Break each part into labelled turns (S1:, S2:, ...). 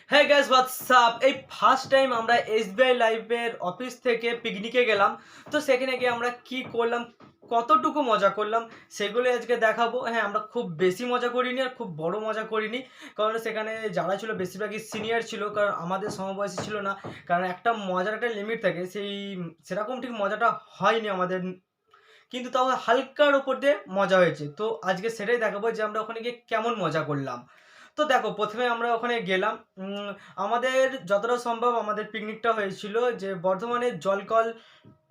S1: হ্যাঁ guys WhatsApp. এই first time আমরা এসবিআই লাইভের অফিস থেকে পিকনিকে গেলাম। তো সেখানে গিয়ে আমরা কি করলাম, কতটুকু মজা করলাম সেগুলো আজকে দেখাবো। হ্যাঁ, আমরা খুব বেশি মজা করিনি আর খুব বড় মজা করিনি, কারণ সেখানে যারা ছিল বেশিরভাগই সিনিয়র ছিল, কারণ আমাদের সমবয়সী ছিল না। কারণ একটা মজার একটা লিমিট থাকে, সেরকম ঠিক মজাটা হয়নি আমাদের, কিন্তু তাও হালকার উপর দিয়ে মজা হয়েছে। তো আজকে সেটাই দেখাবো যে আমরা ওখানে গিয়ে কেমন মজা করলাম। তো দেখো, প্রথমে আমরা ওখানে গেলাম। আমাদের যতটা সম্ভব আমাদের পিকনিকটা হয়েছিল যে বর্ধমানের জলকল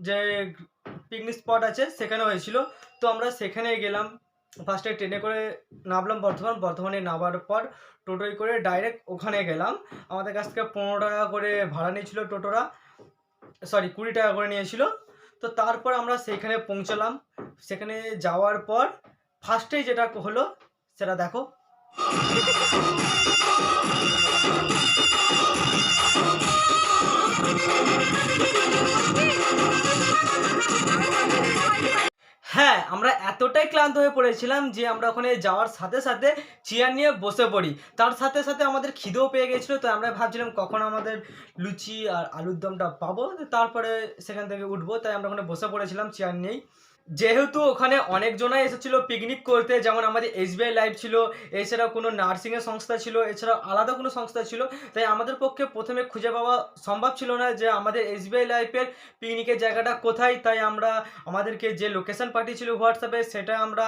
S1: যে পিকনিক স্পট আছে সেখানে হয়েছিল। তো আমরা সেখানে গেলাম। ফার্স্টে ট্রেনে করে নামলাম বর্ধমানে নামার পর টোটোয় করে ডাইরেক্ট ওখানে গেলাম। আমাদের কাছ থেকে 15 টাকা করে ভাড়া নিয়েছিল টোটোরা, সরি 20 টাকা করে নিয়েছিল। তো তারপর আমরা সেইখানে পৌঁছলাম। সেখানে যাওয়ার পর ফার্স্টেই যেটা হলো সেটা দেখো। হ্যাঁ, আমরা এতটাই ক্লান্ত হয়ে পড়েছিলাম যে আমরা ওখানে যাওয়ার সাথে সাথে চেয়ার নিয়ে বসে পড়ি। তার সাথে সাথে আমাদের খিদেও পেয়ে গেছিলো। তো আমরা ভাবছিলাম কখন আমাদের লুচি আর আলুর দমটা পাবো, তারপরে সেখান থেকে উঠবো। তাই আমরা ওখানে বসে পড়েছিলাম চেয়ার নিয়েই। যেহেতু ওখানে অনেকজনাই এসেছিলো পিকনিক করতে, যেমন আমাদের এসবিআই লাইভ ছিল, এছাড়াও কোনো নার্সিংয়ের সংস্থা ছিল, এছাড়াও আলাদা কোনো সংস্থা ছিল। তাই আমাদের পক্ষে প্রথমে খুঁজে পাওয়া সম্ভব ছিল না যে আমাদের এসবিআই লাইভের পিকনিকের জায়গাটা কোথায়। তাই আমরা আমাদেরকে যে লোকেশন পাঠিয়েছিল হোয়াটসঅ্যাপে, সেটা আমরা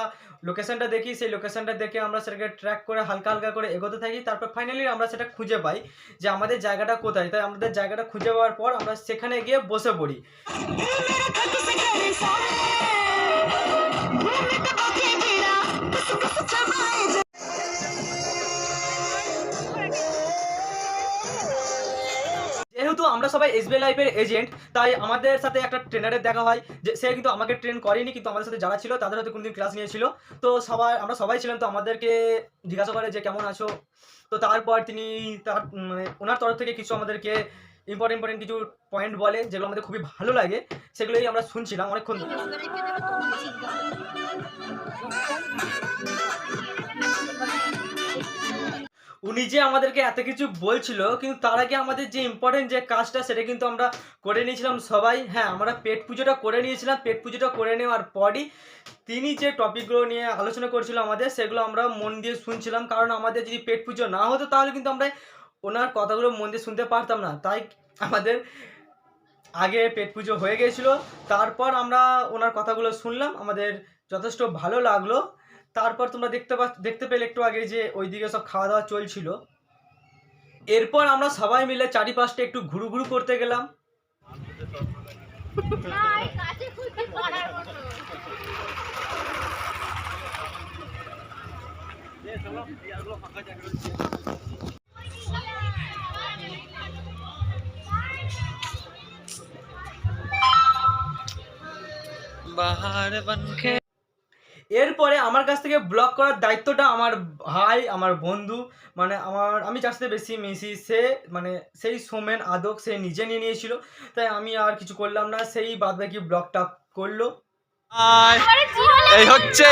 S1: লোকেশনটা দেখি। সেই লোকেশনটা দেখে আমরা সেটাকে ট্র্যাক করে হালকা হালকা করে এগোতে থাকি। তারপর ফাইনালি আমরা সেটা খুঁজে পাই যে আমাদের জায়গাটা কোথায়। তাই আমাদের জায়গাটা খুঁজে পাওয়ার পর আমরা সেখানে গিয়ে বসে পড়ি। যেহেতু আমরা সবাই এসবিআই লাইফের এজেন্ট, তাই আমাদের সাথে একটা ট্রেনারের দেখা হয়। যে সে কিন্তু আমাকে ট্রেন করেনি, কিন্তু আমাদের সাথে যারা ছিল তাদের হয়তো কোনোদিন ক্লাস নিয়েছিল। তো আমরা সবাই ছিলাম। তো আমাদেরকে জিজ্ঞাসা করে যে কেমন আছো। তো তারপর তিনি তার মানে ওনার তরফ থেকে কিছু আমাদেরকে ইম্পর্টেন্ট কিছু পয়েন্ট বলে, যেগুলো আমাদের খুবই ভালো লাগে। সেগুলোই আমরা শুনছিলাম অনেকক্ষণ। উনি যে আমাদেরকে এত কিছু বলছিল, কিন্তু তার আগে আমাদের যে ইম্পর্টেন্ট যে কাজটা সেটা কিন্তু আমরা করে নিয়েছিলাম সবাই। হ্যাঁ, আমরা পেট পুজোটা করে নিয়েছিলাম। পেট পুজোটা করে নেওয়ার পরই তিনি যে টপিকগুলো নিয়ে আলোচনা করছিল আমাদের, সেগুলো আমরা মন দিয়ে শুনছিলাম। কারণ আমাদের যদি পেট পুজো না হতো তাহলে কিন্তু আমরা ওনার কথাগুলো মন দিয়ে শুনতে পারতাম না। তাই আমাদের আগে পেট পুজো হয়ে গিয়েছিল, তারপর আমরা ওনার কথাগুলো শুনলাম, আমাদের যথেষ্ট ভালো লাগলো। তারপর তোমরা দেখতে পেলে একটু আগে যে ওইদিকে সব খাওয়া দাওয়া চলছিল। এরপর আমরা সবাই মিলে চারিপাশটা একটু ঘুরু ঘুরু করতে গেলাম। এরপরে আমার কাছ থেকে ব্লগ করার দায়িত্বটা আমার ভাই, আমার বন্ধু, মানে আমি যার সাথে বেশি মিশি, সে মানে সেই সোমেন আদক, সে নিজে নিয়ে নিয়েছিল। তাই আমি আর কিছু করলাম না, সেই বাদবাকি ব্লগটা করলো।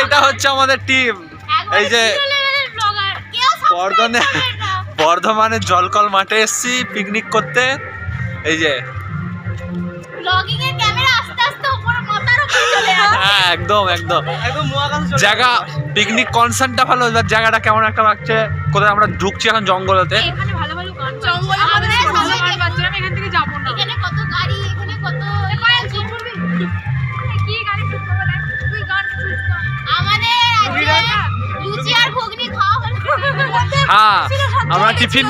S2: এটা হচ্ছে আমাদের টিম। এই যে বর্ধমানের জলকল মাঠে এসছি পিকনিক করতে। এই যে হ্যাঁ, একদম জায়গা পিকনিক কনসেপ্টটা ভালো। এবার জায়গাটা কেমন একটা লাগছে, কোথায় আমরা ঢুকছি এখন জঙ্গলতে। হ্যাঁ, আমরা টিফিন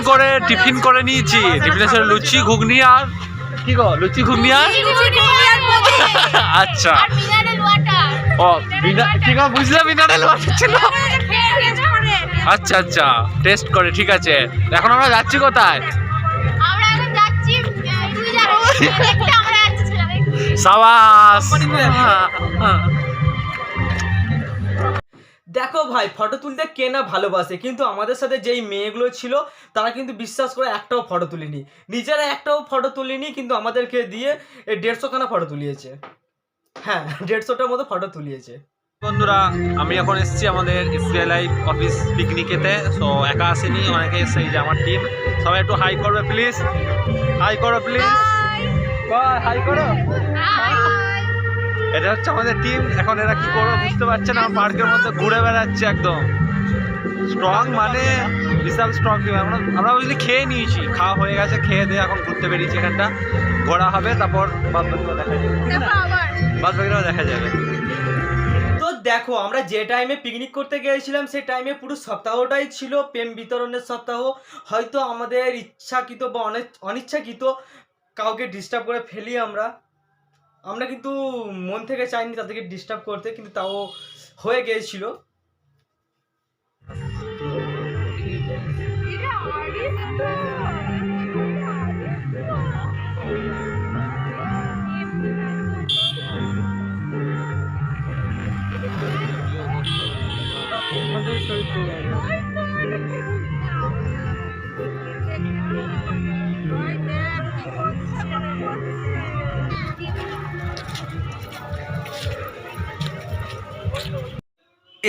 S2: করে নিয়েছি। টিফিনে ছিল লুচি ঘুগনি আর কি গো, লুচি ঘুগনি আর আচ্ছা ও ঠিক আছে, বুঝলাম মিনারেল ওয়াটার ছিল। আচ্ছা আচ্ছা, টেস্ট করে, ঠিক আছে। এখন আমরা যাচ্ছি কোথায়? সাবাস।
S1: দেখো ভাই, ফটো তুলতে কে না ভালোবাসে, কিন্তু আমাদের সাথে যেই মেয়েগুলো ছিল তারা কিন্তু বিশ্বাস করে একটাও ফটো তুলিনি, নিজেরা একটাও ফটো তুলিনি, কিন্তু আমাদেরকে দিয়ে 150খানা ফটো তুলিয়েছে। হ্যাঁ, 150টার মতো ফটো তুলিয়েছে।
S2: বন্ধুরা, আমি এখন এসেছি আমাদের এসবিআই লাইফ অফিস পিকনিকেতে। সো একা আসেনি, অনেকে এসছে, এই যে আমার টিম। সবাই একটু হাই করবে প্লিজ, হাই করো প্লিজ, হাই করো। এটা হচ্ছে আমাদের টিম। এখন এরা কি করবে বুঝতে পারছে না, পার্কের মধ্যে ঘুরে বেড়াচ্ছে একদম স্ট্রং, মানে বিশাল স্ট্রং টিম। আমরা বুঝলি খেয়ে নিয়েছি, খাওয়া হয়ে গেছে, খেয়ে দিয়ে এখন ঘুরতে বেরিয়েছি। এখানটা ঘোরা হবে, তারপর বাদ বাকিটা দেখা যাবে, বাদ বাকিটাও দেখা যাবে।
S1: তো দেখো, আমরা যে টাইমে পিকনিক করতে গিয়েছিলাম সেই টাইমে পুরো সপ্তাহটাই ছিল প্রেম বিতরণের সপ্তাহ। হয়তো আমাদের ইচ্ছাকৃত বা অনিচ্ছাকৃত কাউকে ডিস্টার্ব করে ফেলি আমরা কিন্তু মন থেকে চাইনি তাদেরকে ডিস্টার্ব করতে, কিন্তু তাও হয়ে গিয়েছিল।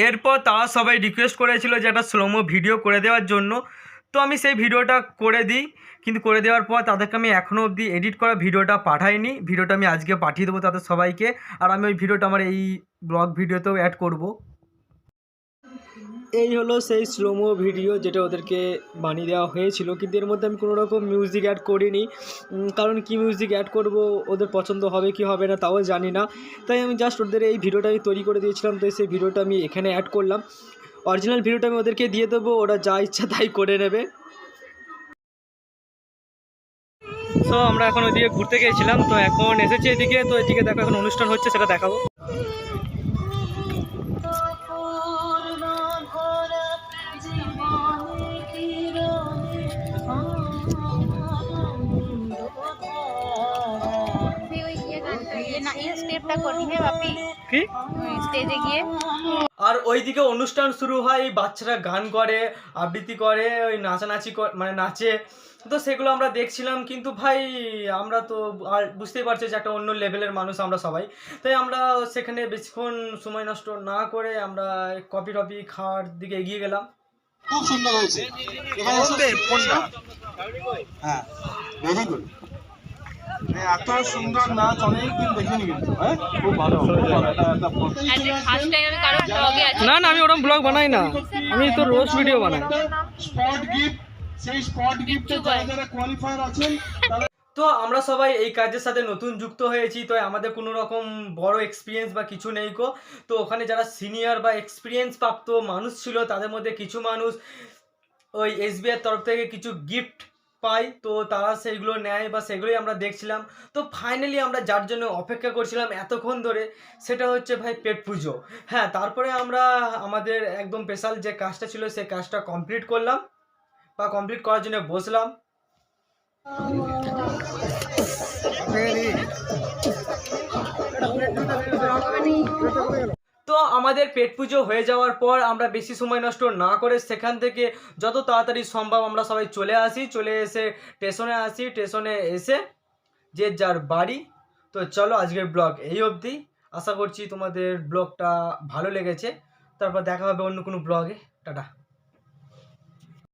S1: এরপর তারা সবাই রিকোয়েস্ট করেছিল যে একটা স্লোমো ভিডিও করে দেওয়ার জন্য। তো আমি সেই ভিডিওটা করে দিই, কিন্তু করে দেওয়ার পর তাদেরকে আমি এখনও অবধি এডিট করা ভিডিওটা পাঠাইনি। ভিডিওটা আমি আজকে পাঠিয়ে দেবো তাদের সবাইকে, আর আমি ওই ভিডিওটা আমার এই ব্লগ ভিডিওতেও অ্যাড করব। এই হলো সেই স্লোমো ভিডিও যেটা ওদেরকে বানিয়ে দেওয়া হয়েছিল, কিন্তু এর মধ্যে আমি কোনো রকম মিউজিক অ্যাড করিনি। কারণ কি মিউজিক অ্যাড করব, ওদের পছন্দ হবে কি হবে না তাও জানি না। তাই আমি জাস্ট ওদের এই ভিডিওটা আমি তৈরি করে দিয়েছিলাম, তো সেই ভিডিওটা আমি এখানে অ্যাড করলাম। অরিজিনাল ভিডিওটা আমি ওদেরকে দিয়ে দেবো, ওরা যা ইচ্ছা তাই করে নেবে। সো আমরা এখন ওইদিকে ঘুরতে গিয়েছিলাম, তো এখন এসেছি এদিকে। তো এদিকে দেখো এখন অনুষ্ঠান হচ্ছে, সেটা দেখাবো। আর ওইদিকে অনুষ্ঠান শুরু হয়, বাচ্চারা গান করে, আবৃত্তি করে, ওই নাচানাচি মানে নাচে। তো সেগুলো আমরা দেখছিলাম, কিন্তু ভাই আমরা তো আর বুঝতেই পারছি যে একটা অন্য লেভেলের মানুষ আমরা সবাই। তাই আমরা সেখানে বেশিক্ষণ সময় নষ্ট না করে আমরা কফি টফি খাওয়ার দিকে এগিয়ে গেলাম।
S3: খুব সুন্দর হয়েছে। হ্যাঁ, ভেরি গুড। এত সুন্দর নাচ অনেকদিন দেখিনি কিন্তু। হ্যাঁ, খুব ভালো।
S1: না না, আমি ওরকম ব্লগ বানাই না, আমি তো রোজ ভিডিও বানাই।
S3: স্পট গিফট, সেই স্পট গিফটে যারা যারা কোয়ালিফায়ার আছেন।
S1: তো আমরা সবাই এই কাজের সাথে নতুন যুক্ত হয়েছি, তো আমাদের কোনো রকম বড় এক্সপিরিয়েন্স বা কিছু নেই কো। তো ওখানে যারা সিনিয়র বা এক্সপিরিয়েন্স প্রাপ্ত মানুষ ছিল, তাদের মধ্যে কিছু মানুষ ওই এসবিআইয়ের তরফ থেকে কিছু গিফট পাই, তো তারা সেইগুলো নেয় বা সেগুলোই আমরা দেখছিলাম। তো ফাইনালি আমরা যার জন্য অপেক্ষা করছিলাম এতক্ষণ ধরে, সেটা হচ্ছে ভাই পেট পুজো। হ্যাঁ, তারপরে আমরা আমাদের একদম স্পেশাল যে কাজটা ছিল সেই কাজটা কমপ্লিট করলাম বা কমপ্লিট করার জন্য বসলাম। তো আমাদের পেট পুজো হয়ে যাওয়ার পর আমরা বেশি সময় নষ্ট না করে সেখান থেকে যত তাড়াতাড়ি সম্ভব আমরা সবাই চলে এসে স্টেশনে এসে যে যার বাড়ি। তো চলো আজকের ব্লগ এই অবধি। আশা করছি তোমাদের ব্লগটা ভালো লেগেছে। তারপর দেখা হবে অন্য কোনো ব্লগে। টাটা।